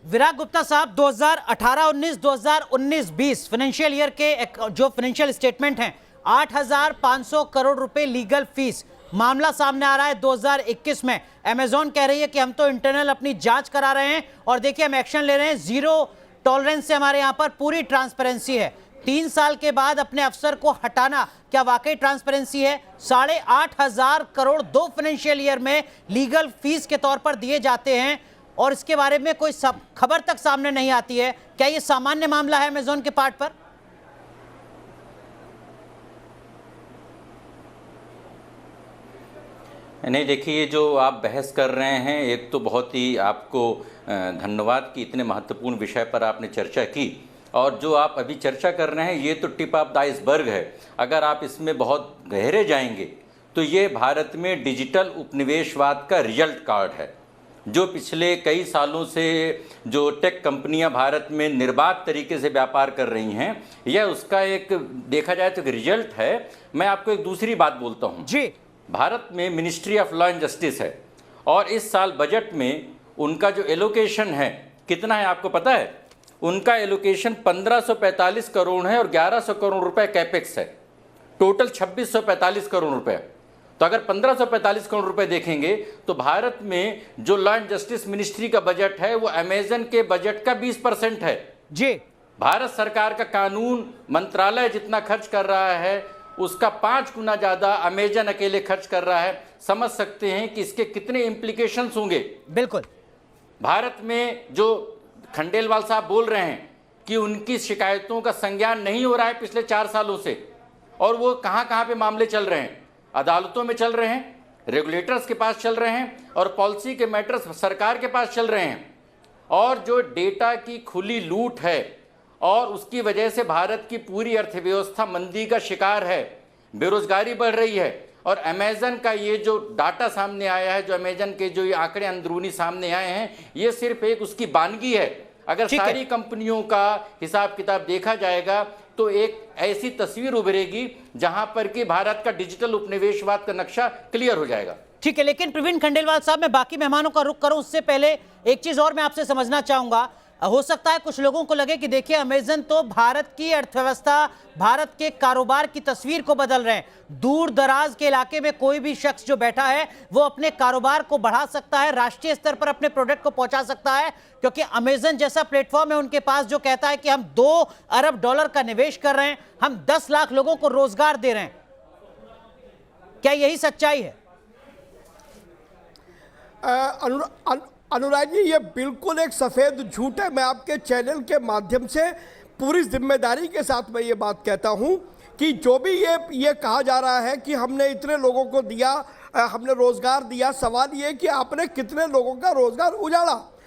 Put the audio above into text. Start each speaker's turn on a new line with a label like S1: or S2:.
S1: विराग गुप्ता साहब 2018-19, 2019-20 financial year के जो फाइनेंशियल स्टेटमेंट हैं 8,500 करोड़ रुपए लीगल फीस। मामला सामने आ रहा है 2021 में। अमेजॉन कह रही है कि हम तो इंटरनल अपनी जांच करा रहे हैं और देखिए हम एक्शन ले रहे हैं, जीरो टॉलरेंस से हमारे यहां पर पूरी ट्रांसपेरेंसी है। 3 साल के बाद अपने अफसर को हटाना क्या वाकई ट्रांसपेरेंसी है? 8,500 करोड़ 2 फाइनेंशियल ईयर में लीगल फीस के तौर पर दिए जाते हैं और इसके बारे में कोई खबर तक सामने नहीं आती है। क्या यह सामान्य मामला है अमेजॉन के पार्ट पर?
S2: नहीं, देखिए, ये जो आप बहस कर रहे हैं, एक तो बहुत ही आपको धन्यवाद कि इतने महत्वपूर्ण विषय पर आपने चर्चा की, और जो आप अभी चर्चा कर रहे हैं ये तो टिप ऑफ द आइसबर्ग है। अगर आप इसमें बहुत गहरे जाएंगे तो ये भारत में डिजिटल उपनिवेशवाद का रिजल्ट कार्ड है, जो पिछले कई सालों से जो टेक कंपनियां भारत में निर्बाध तरीके से व्यापार कर रही हैं, यह उसका एक देखा जाए तो रिजल्ट है। मैं आपको एक दूसरी बात बोलता हूं
S1: जी।
S2: भारत में ministry of law and justice है और इस साल बजट में उनका जो एलोकेशन है कितना है आपको पता है? उनका एलोकेशन 1545 करोड़ है और 1100 करोड़ रुपए कैपेक्स है। टोटल 2645 करोड़ रुपए। तो अगर 1545 करोड़ रुपए देखेंगे तो भारत में जो लॉ एंड जस्टिस मिनिस्ट्री का बजट है वो अमेजन के बजट का 20% है
S1: जी।
S2: भारत सरकार का कानून मंत्रालय जितना खर्च कर रहा है उसका 5 गुना ज़्यादा अमेजन अकेले खर्च कर रहा है। समझ सकते हैं कि इसके कितने इम्प्लीकेशंस होंगे।
S1: बिल्कुल।
S2: भारत में जो खंडेलवाल साहब बोल रहे हैं कि उनकी शिकायतों का संज्ञान नहीं हो रहा है पिछले 4 सालों से, और वो कहाँ पे मामले चल रहे हैं? अदालतों में चल रहे हैं, रेगुलेटर्स के पास चल रहे हैं और पॉलिसी के मैटर्स सरकार के पास चल रहे हैं। और जो डेटा की खुली लूट है और उसकी वजह से भारत की पूरी अर्थव्यवस्था मंदी का शिकार है, बेरोजगारी बढ़ रही है। और अमेजन का ये जो डाटा सामने आया है, जो अमेजन के जो ये आंकड़े अंदरूनी सामने आए हैं, ये सिर्फ एक उसकी बानगी है। अगर सारी कंपनियों का हिसाब किताब देखा जाएगा तो एक ऐसी तस्वीर उभरेगी जहां पर कि भारत का डिजिटल उपनिवेशवाद का नक्शा क्लियर हो जाएगा।
S1: ठीक है, लेकिन प्रवीण खंडेलवाल साहब, मैं बाकी मेहमानों का रुख करूं उससे पहले एक चीज और मैं आपसे समझना चाहूंगा। हो सकता है कुछ लोगों को लगे कि देखिए अमेजन तो भारत की अर्थव्यवस्था, भारत के कारोबार की तस्वीर को बदल रहे हैं। दूर दराज के इलाके में कोई भी शख्स जो बैठा है वो अपने कारोबार को बढ़ा सकता है, राष्ट्रीय स्तर पर अपने प्रोडक्ट को पहुंचा सकता है, क्योंकि अमेजन जैसा प्लेटफॉर्म है उनके पास जो कहता है कि हम $2 अरब का निवेश कर रहे हैं, हम 10 लाख लोगों को रोजगार दे रहे हैं। क्या यही सच्चाई है?
S3: अनुराग जी, ये बिल्कुल एक सफ़ेद झूठ है। मैं आपके चैनल के माध्यम से पूरी जिम्मेदारी के साथ मैं ये बात कहता हूँ कि जो भी ये कहा जा रहा है कि हमने इतने लोगों को दिया, हमने रोज़गार दिया, सवाल ये कि आपने कितने लोगों का रोज़गार उजाड़ा।